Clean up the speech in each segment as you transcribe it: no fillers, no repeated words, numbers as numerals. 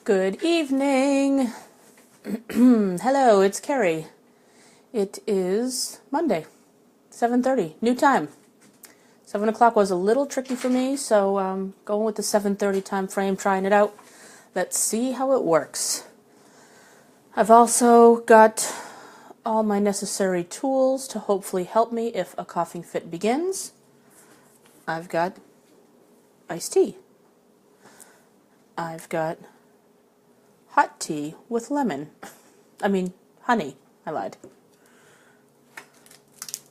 Good evening. Hello, it's Carrie. It is Monday, 7:30, new time. 7 o'clock was a little tricky for me, so going with the 7:30 time frame, trying it out. Let's see how it works. I've also got all my necessary tools to hopefully help me if a coughing fit begins. I've got iced tea. I've got hot tea with lemon. Honey. I lied.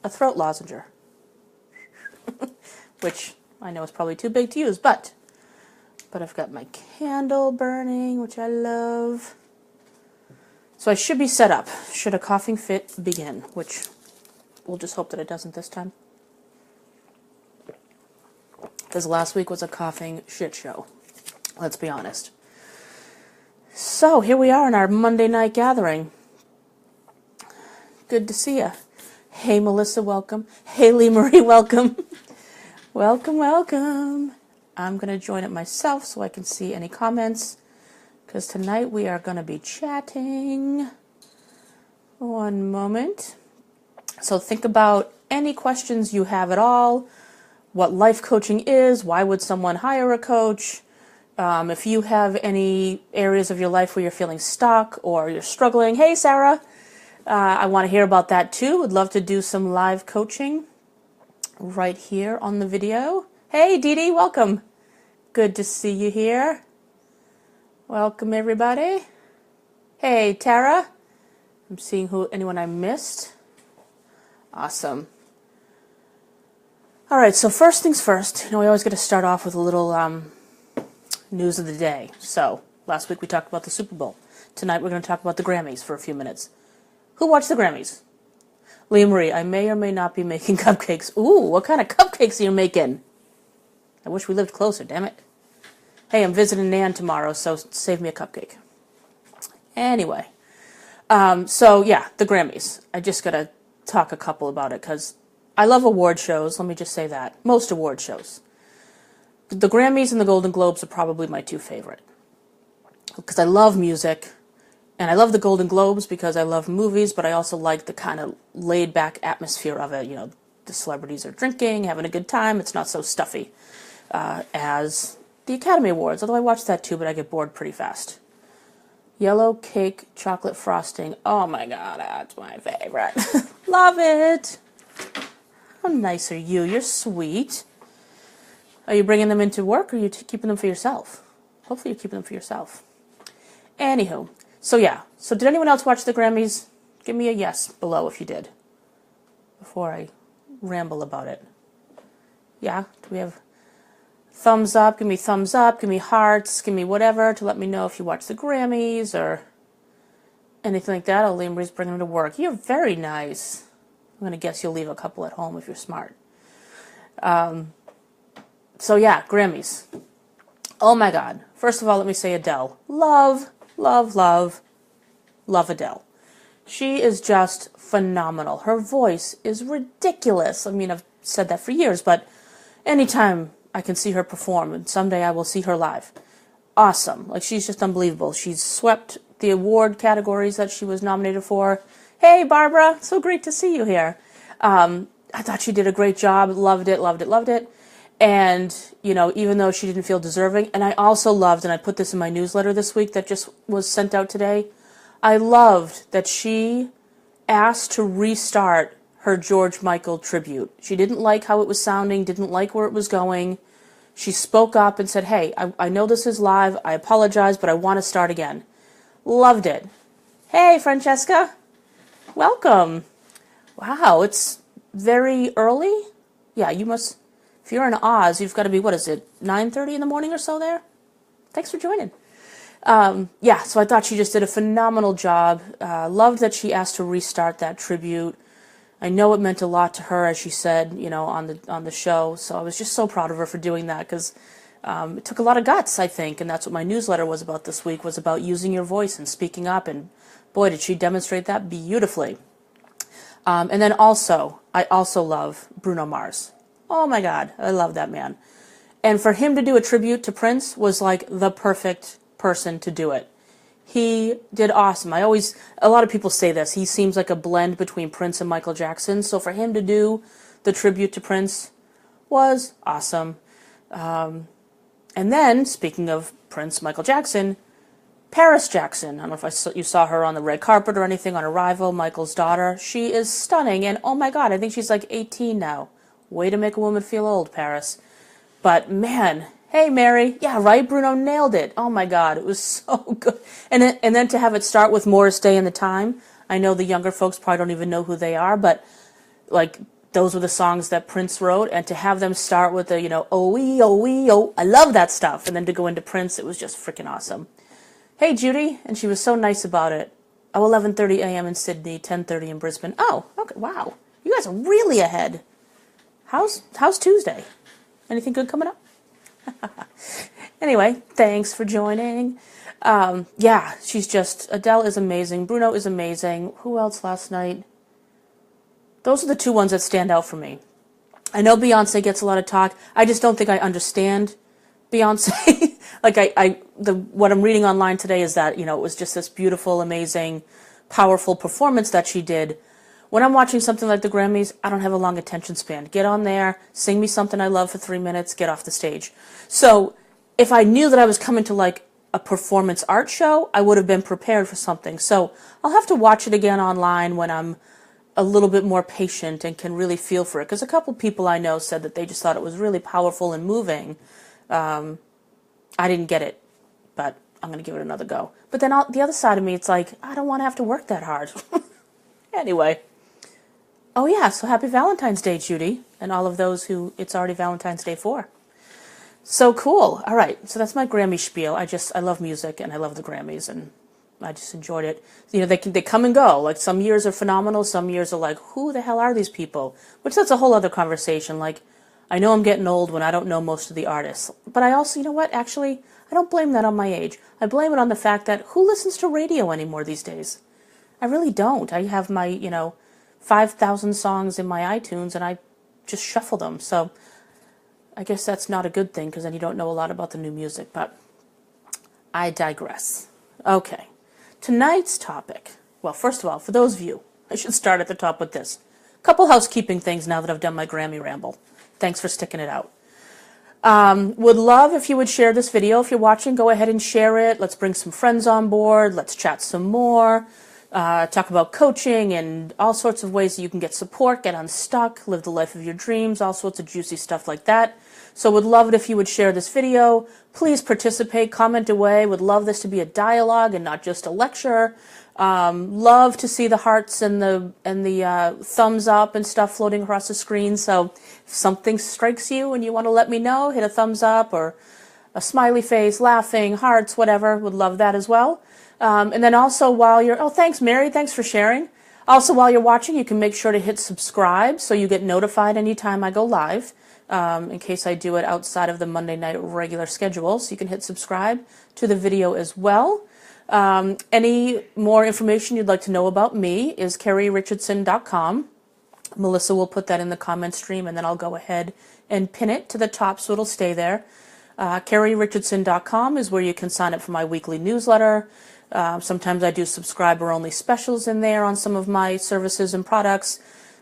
A throat lozenger. Which I know is probably too big to use, but I've got my candle burning, which I love. So I should be set up, should a coughing fit begin, which we'll just hope that it doesn't this time. Because last week was a coughing shit show. Let's be honest. So here we are in our Monday night gathering. Good to see you. Hey Melissa, welcome. Hey Lee Marie, welcome. Welcome. I'm going to join it myself so I can see any comments, because tonight we are going to be chatting. One moment. So think about any questions you have at all, what life coaching is, why would someone hire a coach, if you have any areas of your life where you're feeling stuck or you're struggling. Hey Sarah, I want to hear about that too. Would love to do some live coaching right here on the video. Hey Dee Dee, welcome. Good to see you here. Welcome everybody. Hey Tara. I'm seeing anyone I missed. Awesome. All right, so first things first. We always got to start off with a little news of the day. So last week we talked about the Super Bowl. Tonight we're going to talk about the Grammys for a few minutes. Who watched the Grammys? Lee Marie, I may or may not be making cupcakes. Ooh, what kind of cupcakes are you making? I wish we lived closer, damn it. Hey, I'm visiting Nan tomorrow, so save me a cupcake. Anyway, so yeah, the Grammys. I just got to talk a couple about it, because I love award shows, let me just say that. Most award shows. The Grammys and the Golden Globes are probably my two favorite, because I love music. And I love the Golden Globes because I love movies, but I also like the kind of laid-back atmosphere of it. The celebrities are drinking, having a good time. It's not so stuffy as the Academy Awards, although I watch that too, but I get bored pretty fast. Yellow cake chocolate frosting. Oh my God, that's my favorite. Love it. How nice are you? You're sweet. Are you bringing them into work, or are you keeping them for yourself? Hopefully you're keeping them for yourself. Anywho. So did anyone else watch the Grammys? Give me a yes below if you did, before I ramble about it. Yeah? Do we have thumbs up? Give me thumbs up, give me hearts, give me whatever to let me know if you watch the Grammys or anything like that. Oh, Lee Marie's bringing them to work. You're very nice. I'm going to guess you'll leave a couple at home if you're smart. Grammys. Oh my God. First of all, let me say Adele. Love Adele. She is just phenomenal. Her voice is ridiculous. I've said that for years, but anytime I can see her perform, and someday I will see her live, awesome. She's just unbelievable. She's swept the award categories that she was nominated for. Hey, Barbara, so great to see you here. I thought she did a great job. Loved it. And, even though she didn't feel deserving, and I also loved, and I put this in my newsletter this week that just was sent out today, I loved that she asked to restart her George Michael tribute. She didn't like how it was sounding, didn't like where it was going. She spoke up and said, hey, I know this is live, I apologize, but I want to start again. Loved it. Hey, Francesca. Welcome. Wow, it's very early? Yeah, you must... If you're in Oz, you've got to be, 9:30 in the morning or so there? Thanks for joining. So I thought she just did a phenomenal job. Loved that she asked to restart that tribute. I know it meant a lot to her, as she said, on the show. So I was just so proud of her for doing that, because it took a lot of guts, I think. And that's what my newsletter was about this week, was about using your voice and speaking up. And boy, did she demonstrate that beautifully. And then I also love Bruno Mars. Oh my God, I love that man. And for him to do a tribute to Prince was like the perfect person to do it. He did awesome. A lot of people say this. He seems like a blend between Prince and Michael Jackson. So for him to do the tribute to Prince was awesome. And then, speaking of Prince, Michael Jackson, Paris Jackson. I don't know if you saw her on the red carpet or anything on Arrival, Michael's daughter. She is stunning. And oh my God, I think she's like 18 now. Way to make a woman feel old, Paris. But man, hey Mary. Yeah, right, Bruno nailed it. Oh my God, it was so good. And then to have it start with Morris Day and the Time. I know the younger folks probably don't even know who they are, but like those were the songs that Prince wrote, and to have them start with the, oh-wee, oh-wee, oh, I love that stuff. And then to go into Prince, it was just freaking awesome. Hey, Judy, and she was so nice about it. Oh, 11:30 a.m. in Sydney, 10:30 in Brisbane. Oh, okay, wow. You guys are really ahead. How's Tuesday? Anything good coming up? Anyway, thanks for joining. Yeah, Adele is amazing. Bruno is amazing. Who else last night? Those are the two ones that stand out for me. I know Beyonce gets a lot of talk. I just don't think I understand Beyonce. What I'm reading online today is that, it was just this beautiful, amazing, powerful performance that she did. When I'm watching something like the Grammys, I don't have a long attention span. Get on there, sing me something I love for 3 minutes, get off the stage. So if I knew that I was coming to like a performance art show, I would have been prepared for something. So I'll have to watch it again online when I'm a little bit more patient and can really feel for it. Because a couple people I know said that they just thought it was really powerful and moving. I didn't get it, but I'm going to give it another go. But then the other side of me, it's like, I don't want to have to work that hard. Anyway. Oh yeah, so happy Valentine's Day, Judy, and all of those who it's already Valentine's Day for. So cool. All right, so that's my Grammy spiel. I love music, and I love the Grammys, and I just enjoyed it. They come and go. Like, some years are phenomenal, some years are like, who the hell are these people? Which that's a whole other conversation. Like, I know I'm getting old when I don't know most of the artists. But I also, actually, I don't blame that on my age. I blame it on the fact that who listens to radio anymore these days? I really don't. I have my, 5,000 songs in my iTunes, and I just shuffle them. So I guess that's not a good thing, because then you don't know a lot about the new music. But I digress. Okay. Tonight's topic. Well, first of all, for those of you, I should start at the top with this. Couple housekeeping things now that I've done my Grammy ramble. Thanks for sticking it out. Would love if you would share this video. If you're watching, go ahead and share it. Let's bring some friends on board. Let's chat some more. Talk about coaching and all sorts of ways that you can get support, get unstuck, live the life of your dreams, all sorts of juicy stuff like that. So would love it if you would share this video. Please participate, comment away. Would love this to be a dialogue and not just a lecture. Love to see the hearts and the thumbs up and stuff floating across the screen. So if something strikes you and you want to let me know, hit a thumbs up or a smiley face, laughing, hearts, whatever. Would love that as well. And then also thanks Mary, thanks for sharing. Also, while you're watching, you can make sure to hit subscribe so you get notified anytime I go live, in case I do it outside of the Monday night regular schedule. So you can hit subscribe to the video as well. Any more information you'd like to know about me is CarrieRichardson.com. Melissa will put that in the comment stream, and then I'll go ahead and pin it to the top so it'll stay there. CarrieRichardson.com is where you can sign up for my weekly newsletter. Sometimes I do subscriber-only specials in there on some of my services and products.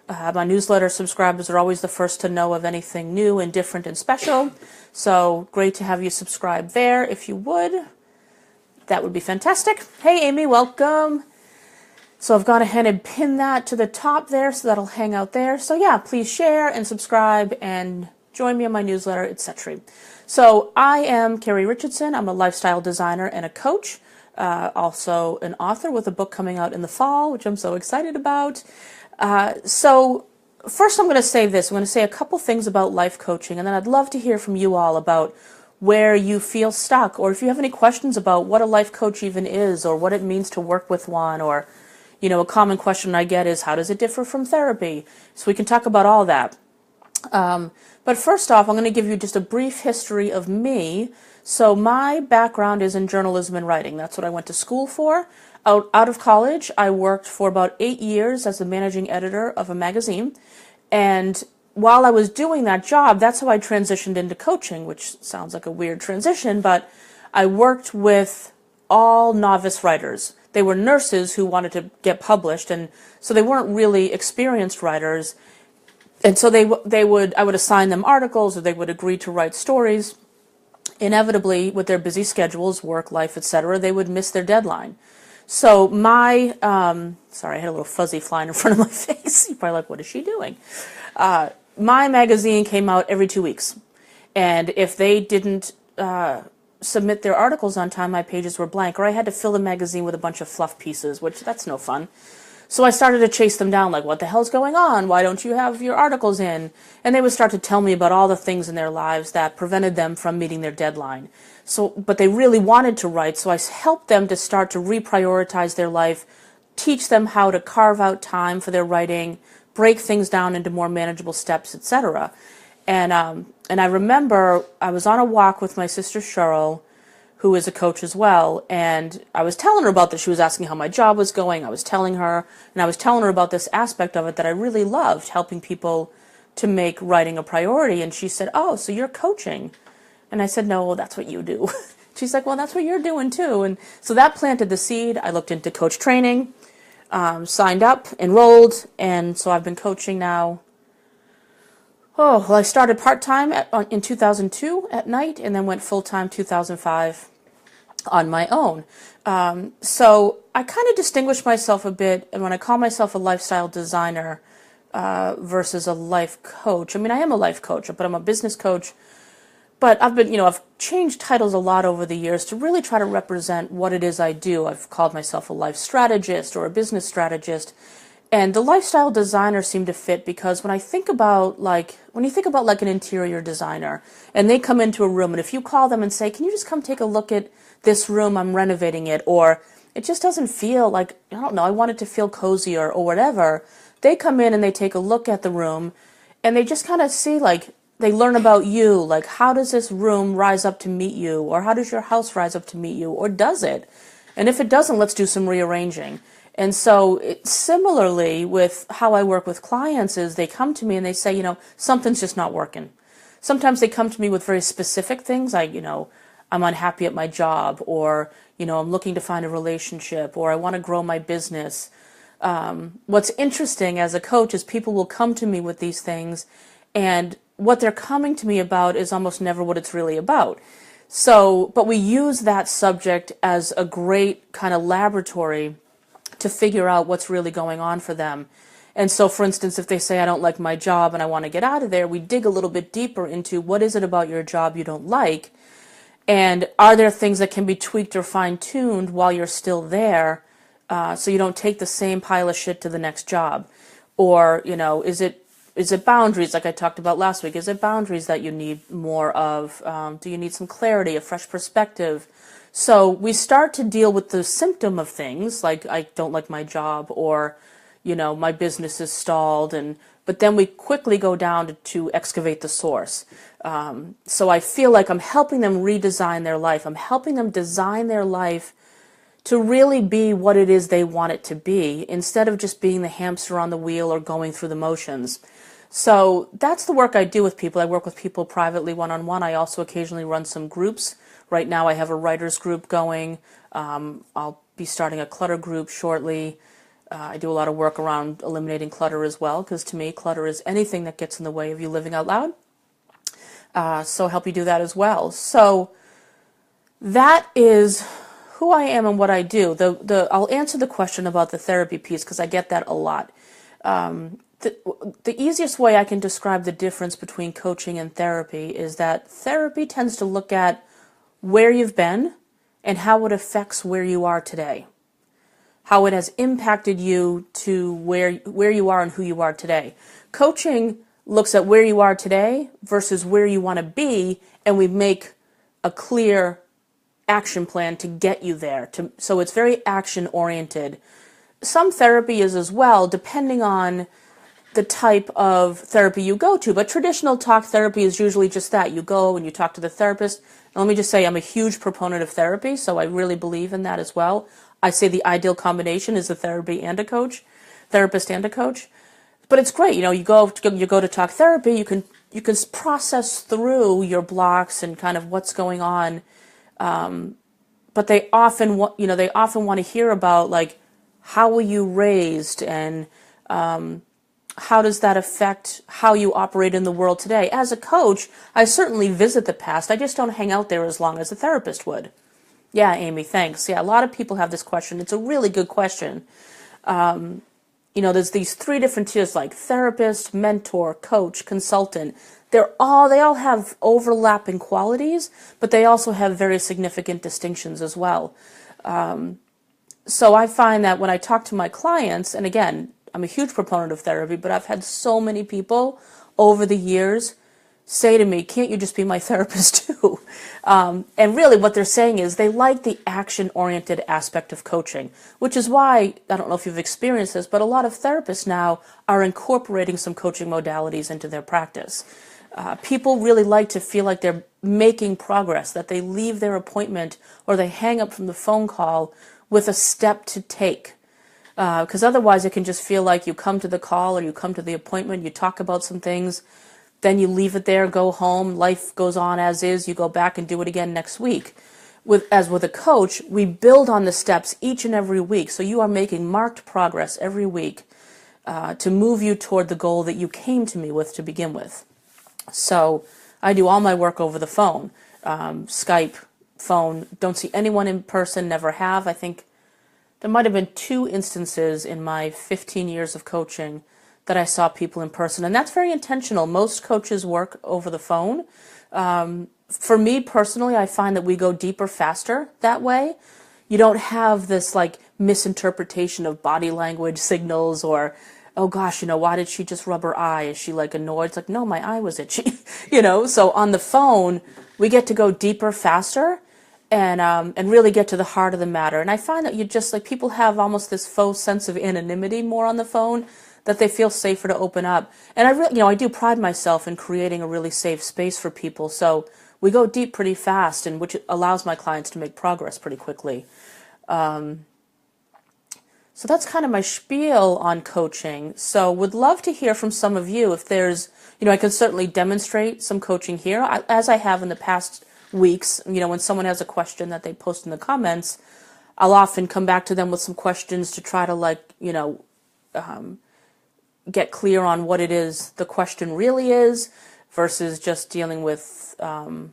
My newsletter subscribers are always the first to know of anything new and different and special. So great to have you subscribe there if you would. That would be fantastic. Hey, Amy, welcome. So I've gone ahead and pinned that to the top there, so that'll hang out there. So yeah, please share and subscribe and join me on my newsletter, etc. So I am Carrie Richardson. I'm a lifestyle designer and a coach. Also an author with a book coming out in the fall, which I'm so excited about. So first I'm going to say this. I'm going to say a couple things about life coaching, and then I'd love to hear from you all about where you feel stuck, or if you have any questions about what a life coach even is, or what it means to work with one, or, a common question I get is, how does it differ from therapy? So we can talk about all that. But first off, I'm going to give you just a brief history of me. So my background is in journalism and writing. That's what I went to school for. Out of college, I worked for about 8 years as the managing editor of a magazine. And while I was doing that job, that's how I transitioned into coaching, which sounds like a weird transition, but I worked with all novice writers. They were nurses who wanted to get published, and so they weren't really experienced writers. And so I would assign them articles, or they would agree to write stories. Inevitably, with their busy schedules, work, life, etc., they would miss their deadline. So sorry, I had a little fuzzy flying in front of my face. You're probably like, what is she doing? My magazine came out every 2 weeks. And if they didn't submit their articles on time, my pages were blank, or I had to fill the magazine with a bunch of fluff pieces, which that's no fun. So I started to chase them down, like, what the hell's going on? Why don't you have your articles in? And they would start to tell me about all the things in their lives that prevented them from meeting their deadline. But they really wanted to write, so I helped them to start to reprioritize their life, teach them how to carve out time for their writing, break things down into more manageable steps, etc. And I remember I was on a walk with my sister Cheryl, who is a coach as well, and I was telling her about this. She was asking how my job was going. I was telling her about this aspect of it that I really loved, helping people to make writing a priority. And she said, "Oh, so you're coaching?" And I said, "No, well, that's what you do." She's like, "Well, that's what you're doing too." And so that planted the seed. I looked into coach training, signed up, enrolled, and so I've been coaching now. Oh, well, I started part-time in 2002 at night, and then went full-time 2005 on my own. So I kind of distinguish myself a bit, and when I call myself a lifestyle designer versus a life coach, I mean, I am a life coach, but I'm a business coach. But I've changed titles a lot over the years to really try to represent what it is I do. I've called myself a life strategist or a business strategist. And the lifestyle designer seemed to fit because when you think about like an interior designer and they come into a room, and if you call them and say, "Can you just come take a look at this room, I'm renovating it," or "It just doesn't feel like, I don't know, I want it to feel cozier," or whatever, they come in and they take a look at the room and they just kind of see, like, they learn about you, like, how does this room rise up to meet you, or how does your house rise up to meet you, or does it? And if it doesn't, let's do some rearranging. And so similarly with how I work with clients is they come to me and they say, something's just not working. Sometimes they come to me with very specific things like, I'm unhappy at my job, or, I'm looking to find a relationship, or I want to grow my business. What's interesting as a coach is people will come to me with these things, and what they're coming to me about is almost never what it's really about. So, but we use that subject as a great kind of laboratory to figure out what's really going on for them. And so, for instance, if they say, "I don't like my job and I want to get out of there," we dig a little bit deeper into what is it about your job you don't like, and are there things that can be tweaked or fine-tuned while you're still there, so you don't take the same pile of shit to the next job? Or, is it boundaries, like I talked about last week? Is it boundaries that you need more of? Do you need some clarity, a fresh perspective? So we start to deal with the symptom of things, like I don't like my job, or, my business is stalled, but then we quickly go down to excavate the source. So I feel like I'm helping them redesign their life. I'm helping them design their life to really be what it is they want it to be, instead of just being the hamster on the wheel or going through the motions. So that's the work I do with people. I work with people privately, one-on-one. I also occasionally run some groups. Right now I have a writers group going. I'll be starting a clutter group shortly. I do a lot of work around eliminating clutter as well, because to me, clutter is anything that gets in the way of you living out loud. So help you do that as well. So that is who I am and what I do. I'll answer the question about the therapy piece, because I get that a lot. The easiest way I can describe the difference between coaching and therapy is that therapy tends to look at where you've been and how it affects where you are today, how it has impacted you to where you are and who you are today. Coaching looks at where you are today versus where you want to be, and we make a clear action plan to get you there. So it's very action oriented. Some therapy is as well, depending on the type of therapy you go to, but traditional talk therapy is usually just that. You go and you talk to the therapist. And let me just say, I'm a huge proponent of therapy, so I really believe in that as well. I say the ideal combination is a therapist and a coach. But it's great, you go to talk therapy, you can process through your blocks and kind of what's going on but they often want, they often want to hear about, like, how were you raised, and how does that affect how you operate in the world today? As a coach, I certainly visit the past. I just don't hang out there as long as a therapist would. Yeah, Amy, thanks. Yeah, a lot of people have this question. It's a really good question. There's these three different tiers, like therapist, mentor, coach, consultant. They all have overlapping qualities, but they also have very significant distinctions as well. So I find that when I talk to my clients, and again, I'm a huge proponent of therapy, but I've had so many people over the years say to me, can't you just be my therapist too? And really what they're saying is they like the action-oriented aspect of coaching, which is why, I don't know if you've experienced this, but a lot of therapists now are incorporating some coaching modalities into their practice. People really like to feel like they're making progress, that they leave their appointment or they hang up from the phone call with a step to take. Because otherwise it can just feel like you come to the call or you come to the appointment, you talk about some things, then you leave it there, go home, life goes on as is, you go back and do it again next week. As with a coach, we build on the steps each and every week, so you are making marked progress every week to move you toward the goal that you came to me with to begin with. So I do all my work over the phone, Skype, phone, don't see anyone in person, never have. I think there might have been 2 instances in my 15 years of coaching that I saw people in person, and that's very intentional. Most coaches work over the phone. For me personally, I find that we go deeper faster that way. You don't have this like misinterpretation of body language signals or, oh gosh, why did she just rub her eye? Is she like annoyed? It's like, no, my eye was itchy. So on the phone, we get to go deeper faster and really get to the heart of the matter. And I find that you just like people have almost this faux sense of anonymity more on the phone, that they feel safer to open up. And I do pride myself in creating a really safe space for people. So we go deep pretty fast, and which allows my clients to make progress pretty quickly. So that's kind of my spiel on coaching. So would love to hear from some of you. If there's, I can certainly demonstrate some coaching here, as I have in the past weeks. When someone has a question that they post in the comments, I'll often come back to them with some questions to try to get clear on what it is the question really is versus just dealing with the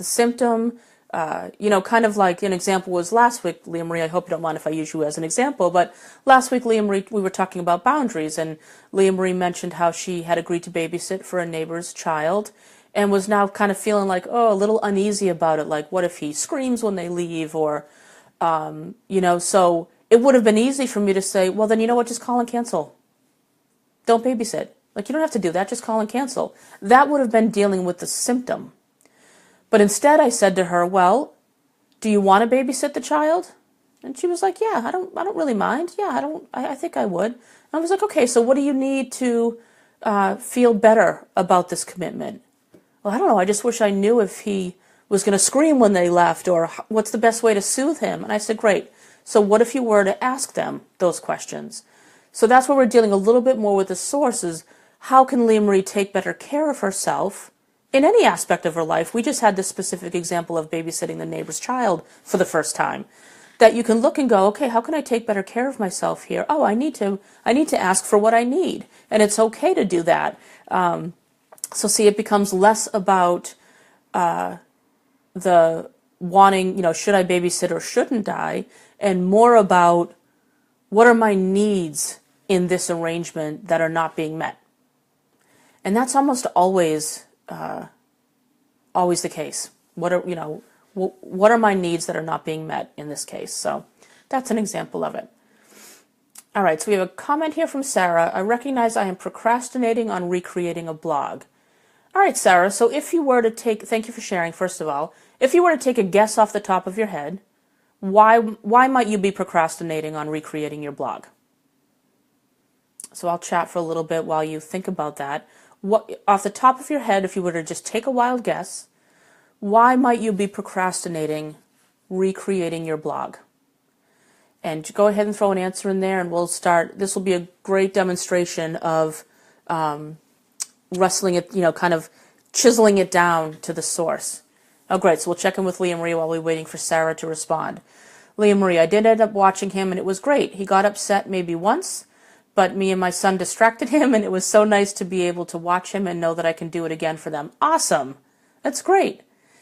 symptom. Kind of like an example was last week, Leah Marie, I hope you don't mind if I use you as an example, but last week, Leah Marie, we were talking about boundaries, and Leah Marie mentioned how she had agreed to babysit for a neighbor's child and was now kind of feeling like, a little uneasy about it, like what if he screams when they leave, or, so it would have been easy for me to say, well, then you know what, just call and cancel. Don't babysit. Like, you don't have to do that, just call and cancel. That would have been dealing with the symptom. But instead I said to her, well, do you want to babysit the child? And she was like, yeah, I don't really mind. Yeah, I think I would. And I was like, okay, so what do you need to feel better about this commitment? Well, I don't know. I just wish I knew if he was going to scream when they left, or what's the best way to soothe him. And I said, great. So what if you were to ask them those questions? So that's where we're dealing a little bit more with the sources. How can Leah Marie take better care of herself in any aspect of her life? We just had this specific example of babysitting the neighbor's child for the first time. That you can look and go, okay, how can I take better care of myself here? Oh, I need to ask for what I need, and it's okay to do that. So see, it becomes less about the wanting, should I babysit or shouldn't I, and more about what are my needs in this arrangement that are not being met. And that's almost always the case. What are my needs that are not being met in this case? So that's an example of it. All right, so we have a comment here from Sarah. I recognize I am procrastinating on recreating a blog. All right, Sarah, so if you were to thank you for sharing, first of all. If you were to take a guess off the top of your head, why might you be procrastinating on recreating your blog? So I'll chat for a little bit while you think about that. What, off the top of your head, if you were to just take a wild guess, why might you be procrastinating recreating your blog? And go ahead and throw an answer in there, and we'll start. This will be a great demonstration of wrestling it, kind of chiseling it down to the source. Oh, great. So we'll check in with Leah Marie while we're waiting for Sarah to respond. Leah Marie, I did end up watching him, and it was great. He got upset maybe once, but me and my son distracted him, and it was so nice to be able to watch him and know that I can do it again for them. Awesome. That's great.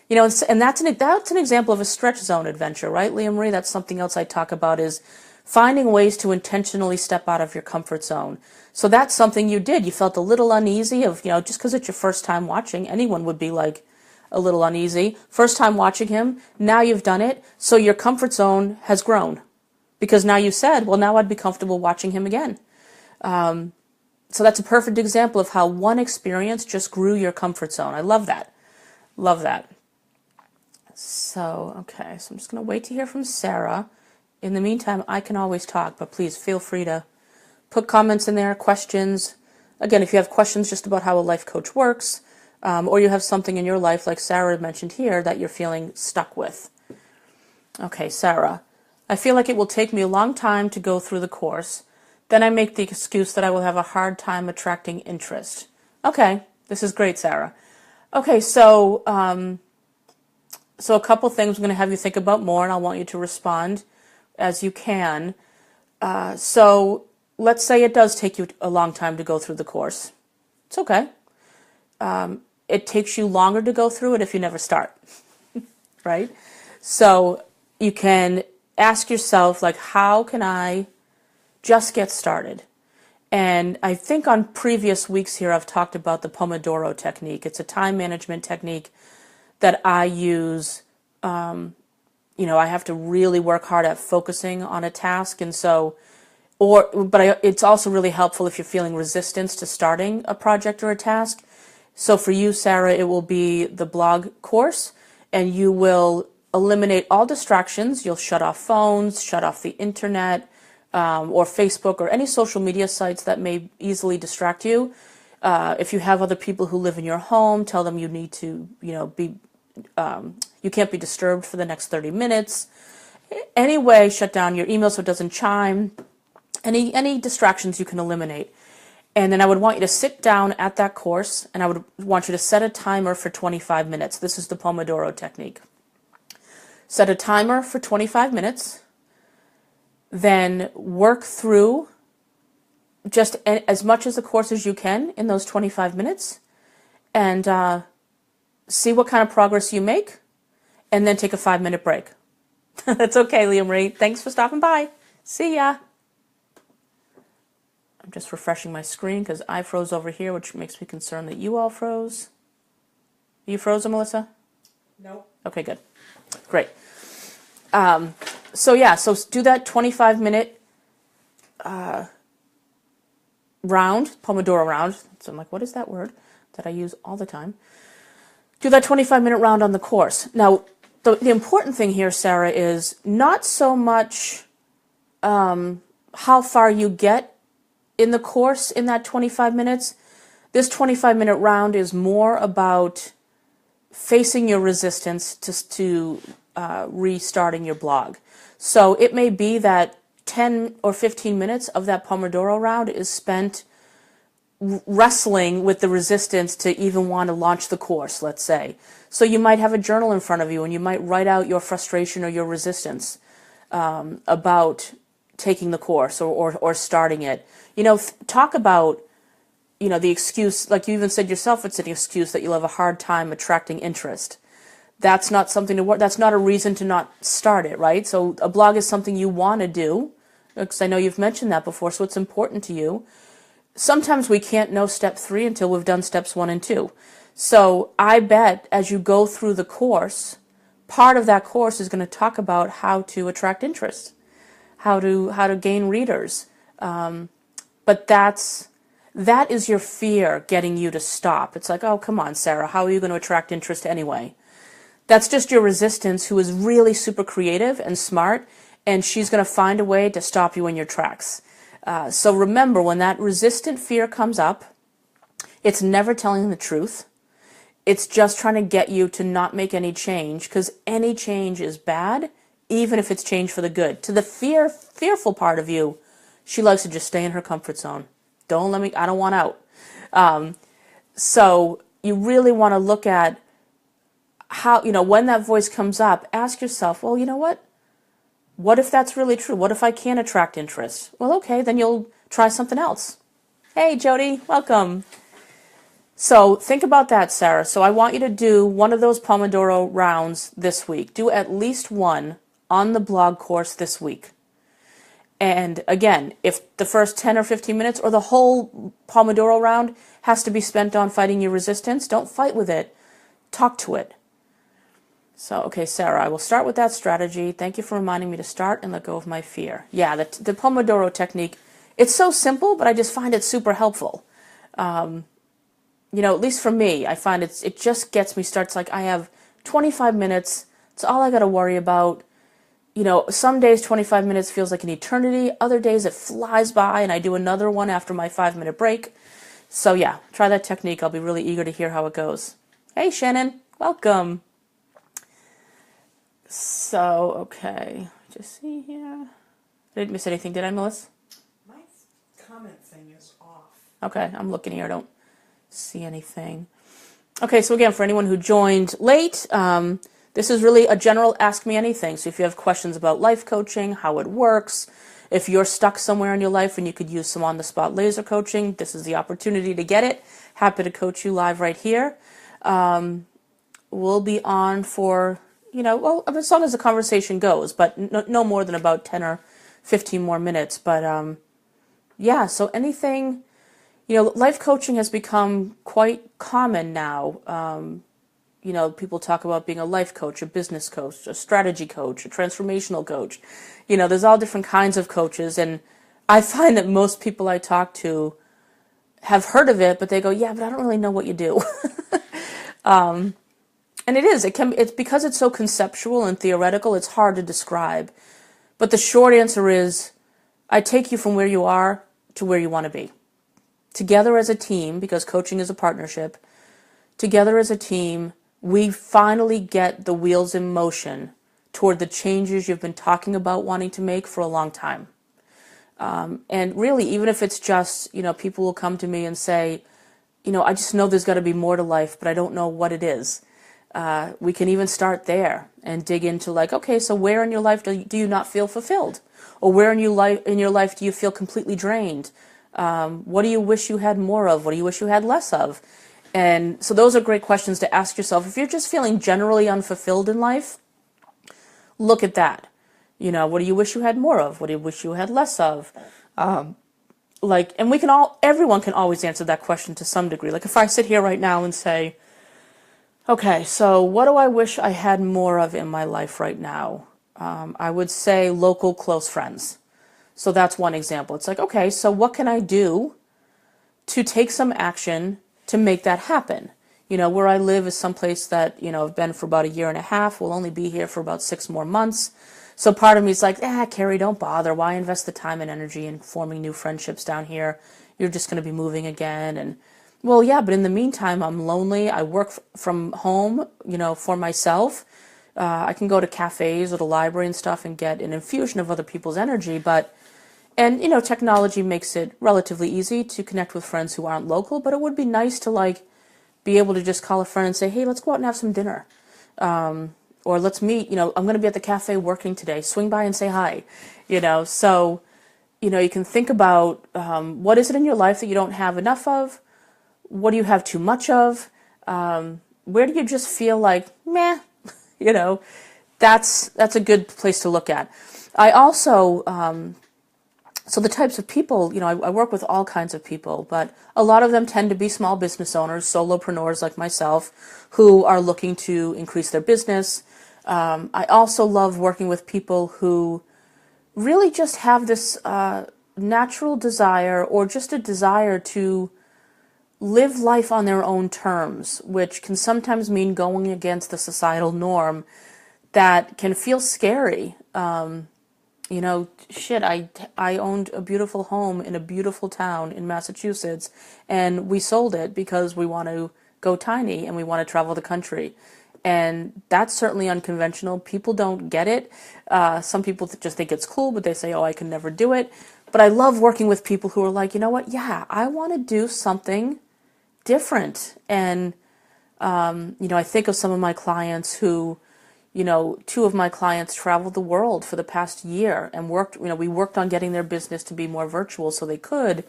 You know, and that's an example of a stretch zone adventure, right, Leah Marie? That's something else I talk about is finding ways to intentionally step out of your comfort zone. So that's something you did. You felt a little uneasy of, just because it's your first time watching, anyone would be like a little uneasy. First time watching him, now you've done it, so your comfort zone has grown. Because now you said, well, now I'd be comfortable watching him again. So that's a perfect example of how one experience just grew your comfort zone. I love that. Love that. So, okay, so I'm just going to wait to hear from Sarah. In the meantime, I can always talk, but please feel free to put comments in there, questions. Again, if you have questions just about how a life coach works, or you have something in your life, like Sarah mentioned here, that you're feeling stuck with. Okay, Sarah, I feel like it will take me a long time to go through the course. Then I make the excuse that I will have a hard time attracting interest. Okay, this is great, Sarah. Okay, so a couple things I'm going to have you think about more, and I want you to respond as you can. So let's say it does take you a long time to go through the course. It's okay. It takes you longer to go through it if you never start, right? So you can ask yourself, like, how can I just get started? And I think on previous weeks here I've talked about the Pomodoro technique. It's a time management technique that I use. I have to really work hard at focusing on a task, and so, it's also really helpful if you're feeling resistance to starting a project or a task. So for you, Sarah, it will be the blog course, and you will eliminate all distractions. You'll shut off phones, shut off the internet, or Facebook, or any social media sites that may easily distract you. If you have other people who live in your home, tell them you need to, you can't be disturbed for the next 30 minutes. Anyway, shut down your email so it doesn't chime. Any distractions you can eliminate. And then I would want you to sit down at that course, and I would want you to set a timer for 25 minutes. This is the Pomodoro technique. Set a timer for 25 minutes, then work through just as much as the course as you can in those 25 minutes, and see what kind of progress you make, and then take a 5-minute break. That's okay, Leah Marie. Thanks for stopping by. See ya. I'm just refreshing my screen because I froze over here, which makes me concerned that you all froze. Are you frozen, Melissa? No. Okay, good. Great. So do that 25-minute round, Pomodoro round. So I'm like, what is that word that I use all the time? Do that 25-minute round on the course. Now, the important thing here, Sarah, is not so much how far you get in the course in that 25 minutes. This 25-minute round is more about facing your resistance to restarting your blog. So it may be that 10 or 15 minutes of that Pomodoro round is spent wrestling with the resistance to even want to launch the course, let's say. So you might have a journal in front of you, and you might write out your frustration or your resistance about taking the course or starting it. Talk about, the excuse, like you even said yourself, it's an excuse that you'll have a hard time attracting interest. That's not something to work. That's not a reason to not start it, right? So a blog is something you want to do, because I know you've mentioned that before, so it's important to you. Sometimes we can't know step 3 until we've done steps 1 and 2. So I bet as you go through the course, part of that course is going to talk about how to attract interest, how to gain readers. But that is your fear getting you to stop. It's like, oh, come on, Sarah, how are you going to attract interest anyway? That's just your resistance, who is really super creative and smart, and she's going to find a way to stop you in your tracks. So remember, when that resistant fear comes up, it's never telling the truth. It's just trying to get you to not make any change, because any change is bad, even if it's change for the good. To the fearful part of you, she likes to just stay in her comfort zone. I don't want out. So you really want to look at how, when that voice comes up, ask yourself, well, you know what? What if that's really true? What if I can attract interest? Well, okay, then you'll try something else. Hey, Jody, welcome. So think about that, Sarah. So I want you to do one of those Pomodoro rounds this week. Do at least one on the blog course this week. And again, if the first 10 or 15 minutes or the whole Pomodoro round has to be spent on fighting your resistance, don't fight with it. Talk to it. So, okay, Sarah, I will start with that strategy. Thank you for reminding me to start and let go of my fear. Yeah, the Pomodoro technique, it's so simple, but I just find it super helpful. At least for me, I find it just gets me started. It's like I have 25 minutes. It's all I got to worry about. Some days 25 minutes feels like an eternity. Other days it flies by and I do another one after my 5-minute break. So yeah, try that technique. I'll be really eager to hear how it goes. Hey, Shannon, welcome. So, okay, just see here. I didn't miss anything, did I, Melissa? My comment thing is off. Okay, I'm looking here. I don't see anything. Okay, so again, for anyone who joined late, this is really a general Ask Me Anything. So if you have questions about life coaching, how it works, if you're stuck somewhere in your life and you could use some on-the-spot laser coaching, this is the opportunity to get it. Happy to coach you live right here. We'll be on for, as long as the conversation goes, but no more than about 10 or 15 more minutes. But yeah, so anything, life coaching has become quite common now. People talk about being a life coach, a business coach, a strategy coach, a transformational coach. There's all different kinds of coaches. And I find that most people I talk to have heard of it, but they go, yeah, but I don't really know what you do. And it's because it's so conceptual and theoretical, it's hard to describe. But the short answer is, I take you from where you are to where you want to be. Together as a team, because coaching is a partnership, together as a team, we finally get the wheels in motion toward the changes you've been talking about wanting to make for a long time. And really, even if it's just, people will come to me and say, I just know there's got to be more to life, but I don't know what it is. We can even start there and dig into okay, so where in your life do you not feel fulfilled? Or where in your life do you feel completely drained? What do you wish you had more of? What do you wish you had less of? And so those are great questions to ask yourself. If you're just feeling generally unfulfilled in life, look at that. What do you wish you had more of? What do you wish you had less of? And everyone can always answer that question to some degree. Like if I sit here right now and say, okay, so what do I wish I had more of in my life right now? I would say local close friends. So that's one example. It's like, okay, so what can I do to take some action to make that happen? Where I live is someplace that, I've been for about 1.5 years. We'll only be here for about 6 more months. So part of me is like, Carrie, don't bother. Why invest the time and energy in forming new friendships down here? You're just going to be moving again. And well, yeah, but in the meantime, I'm lonely. I work from home, for myself. I can go to cafes or the library and stuff and get an infusion of other people's energy. And technology makes it relatively easy to connect with friends who aren't local. But it would be nice to be able to just call a friend and say, hey, let's go out and have some dinner. Or let's meet, I'm going to be at the cafe working today. Swing by and say hi. So, you can think about what is it in your life that you don't have enough of? What do you have too much of? Where do you just feel like, meh? That's a good place to look at. I also, so the types of people, I work with all kinds of people, but a lot of them tend to be small business owners, solopreneurs like myself, who are looking to increase their business. I also love working with people who really just have this natural desire or just a desire to live life on their own terms, which can sometimes mean going against the societal norm that can feel scary. I owned a beautiful home in a beautiful town in Massachusetts, and we sold it because we want to go tiny and we want to travel the country. And that's certainly unconventional. People don't get it. Some people just think it's cool, but they say, oh, I can never do it. But I love working with people who are like, you know what? Yeah, I want to do something different. And I think of some of my clients who, two of my clients traveled the world for the past year and worked, we worked on getting their business to be more virtual so they could.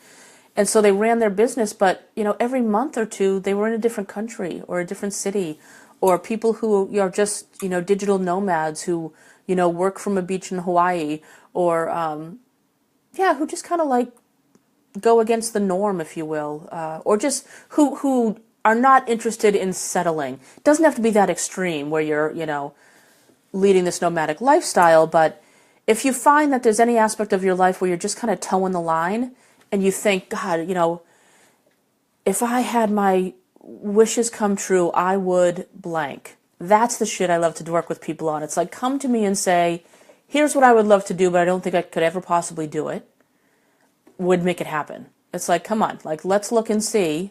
And so they ran their business, but, every month or two, they were in a different country or a different city, or people who are just, digital nomads who, work from a beach in Hawaii, or, who just kind of like go against the norm, if you will, or just who are not interested in settling. It doesn't have to be that extreme where you're, leading this nomadic lifestyle, but if you find that there's any aspect of your life where you're just kind of towing the line and you think, God, if I had my wishes come true, I would blank. That's the shit I love to work with people on. It's like, come to me and say, here's what I would love to do, but I don't think I could ever possibly do it. Would make it happen. It's like, come on, like, let's look and see.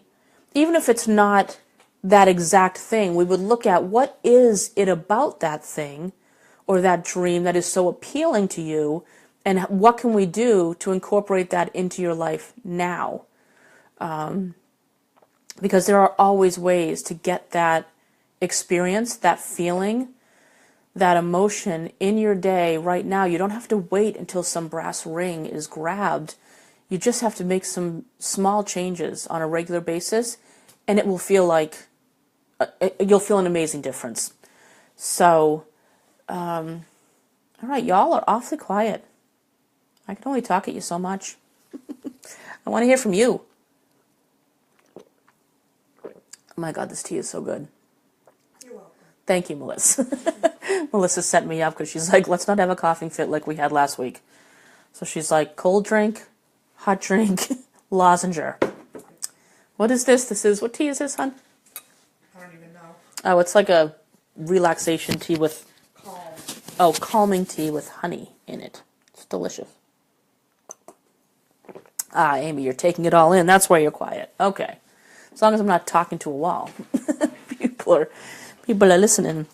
Even if it's not that exact thing, we would look at what is it about that thing or that dream that is so appealing to you, and what can we do to incorporate that into your life now? Because there are always ways to get that experience, that feeling, that emotion in your day right now. You don't have to wait until some brass ring is grabbed. You just have to make some small changes on a regular basis, and it will feel like you'll feel an amazing difference. So, all right, y'all are awfully quiet. I can only talk at you so much. I want to hear from you. Oh my God, this tea is so good. You're welcome. Thank you, Melissa. Melissa set me up because she's like, let's not have a coughing fit like we had last week. So she's like, cold drink, hot drink, lozenger. What is this? What tea is this, hon? I don't even know. Oh, it's like a relaxation tea with, Calm. calming tea with honey in it. It's delicious. Ah, Amy, you're taking it all in. That's why you're quiet. Okay. As long as I'm not talking to a wall. People are listening.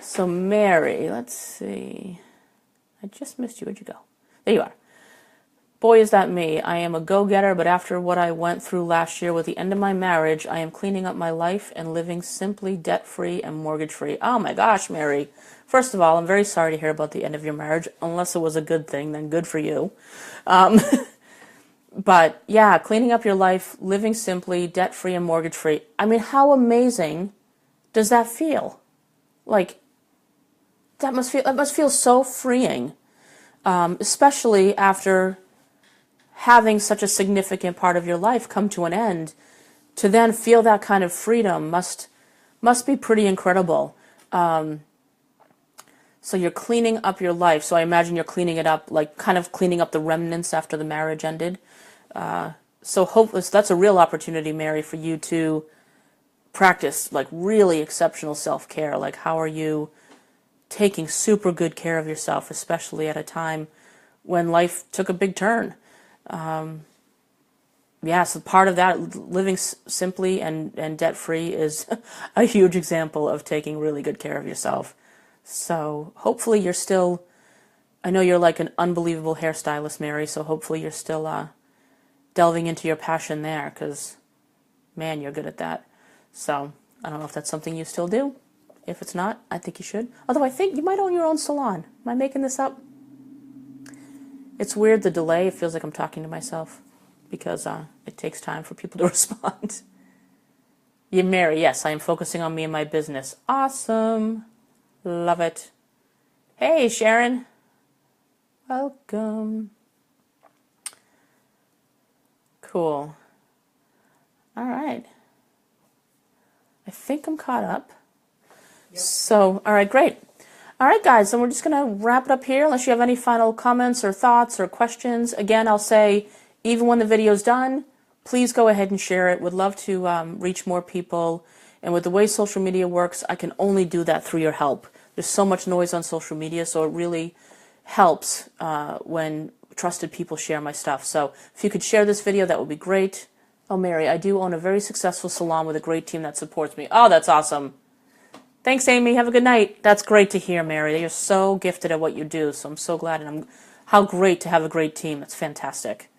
So Mary, let's see. I just missed you. Where'd you go? There you are. Boy, is that me. I am a go-getter, but after what I went through last year with the end of my marriage, I am cleaning up my life and living simply debt-free and mortgage-free. Oh my gosh, Mary. First of all, I'm very sorry to hear about the end of your marriage. Unless it was a good thing, then good for you. But yeah, cleaning up your life, living simply, debt-free and mortgage-free. I mean, how amazing does that feel? Like, that must feel so freeing, especially after having such a significant part of your life come to an end. To then feel that kind of freedom must be pretty incredible. So you're cleaning up your life. So I imagine you're cleaning it up, like kind of cleaning up the remnants after the marriage ended. So that's a real opportunity, Mary, for you to practice like really exceptional self-care. Like, how are you taking super good care of yourself, especially at a time when life took a big turn? So part of that, living simply and debt-free, is a huge example of taking really good care of yourself. So hopefully you're still, I know you're like an unbelievable hairstylist, Mary, so hopefully you're still delving into your passion there, because, man, you're good at that. So I don't know if that's something you still do. If it's not, I think you should. Although I think you might own your own salon. Am I making this up? It's weird, the delay. It feels like I'm talking to myself because it takes time for people to respond. Yeah, Mary, yes, I am focusing on me and my business. Awesome. Love it. Hey, Sharon. Welcome. Cool. All right. I think I'm caught up. Yep. So, all right, great. All right, guys, and we're just going to wrap it up here unless you have any final comments or thoughts or questions. Again, I'll say, even when the video's done, please go ahead and share it. Would love to reach more people. And with the way social media works, I can only do that through your help. There's so much noise on social media, so it really helps when trusted people share my stuff. So if you could share this video, that would be great. Oh, Mary, I do own a very successful salon with a great team that supports me. Oh, that's awesome. Thanks, Amy. Have a good night. That's great to hear, Mary. You're so gifted at what you do, so I'm so glad. And how great to have a great team. That's fantastic.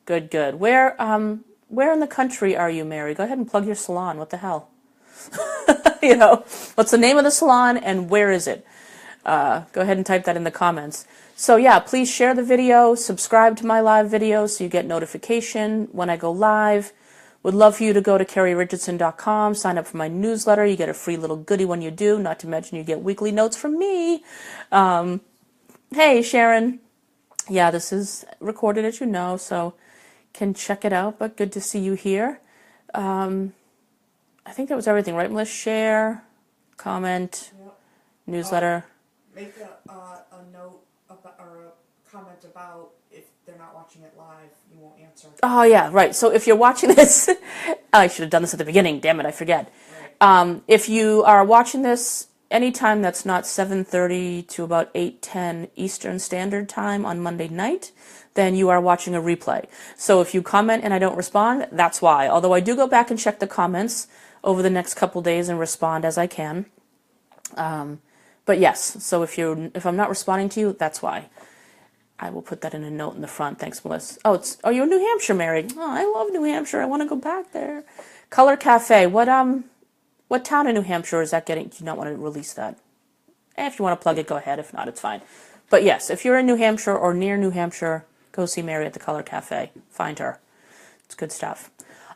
Good, good. Where where in the country are you, Mary? Go ahead and plug your salon. What the hell? You know, what's the name of the salon and where is it? Go ahead and type that in the comments. So yeah, please share the video, subscribe to my live videos so you get notification when I go live. Would love for you to go to KerryRichardson.com, sign up for my newsletter. You get a free little goodie when you do, not to mention you get weekly notes from me. Hey, Sharon. Yeah, this is recorded, as you know, so can check it out, but good to see you here. I think that was everything, right, Melissa? Share, comment, Yep. newsletter. Make a note about, or a comment about if they're not watching it live, you won't answer. Oh, yeah, right. So if you're watching this, I should have done this at the beginning. Damn it, I forget. Right. If you are watching this anytime that's not 7:30 to about 8:10 Eastern Standard Time on Monday night, then you are watching a replay. So if you comment and I don't respond, that's why. Although I do go back and check the comments over the next couple days and respond as I can. But yes, so if I'm not responding to you, that's why. I will put that in a note in the front. Thanks, Melissa. Oh, you're in New Hampshire, Mary. Oh, I love New Hampshire. I want to go back there. Color Cafe. What town in New Hampshire is that getting? Do you not want to release that? If you want to plug it, go ahead. If not, it's fine. But yes, if you're in New Hampshire or near New Hampshire, go see Mary at the Color Cafe. Find her. It's good stuff.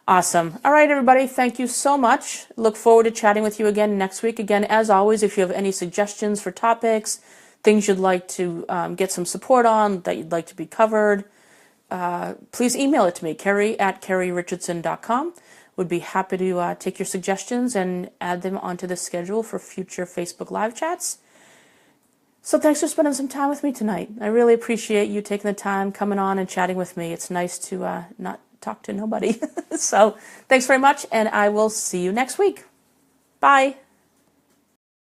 Awesome. All right, everybody. Thank you so much. Look forward to chatting with you again next week. Again, as always, if you have any suggestions for topics, things you'd like to get some support on, that you'd like to be covered, please email it to me, Kerry@KerryRichardson.com. Would be happy to take your suggestions and add them onto the schedule for future Facebook Live chats. So thanks for spending some time with me tonight. I really appreciate you taking the time, coming on and chatting with me. It's nice to not talk to nobody. So thanks very much, and I will see you next week. Bye.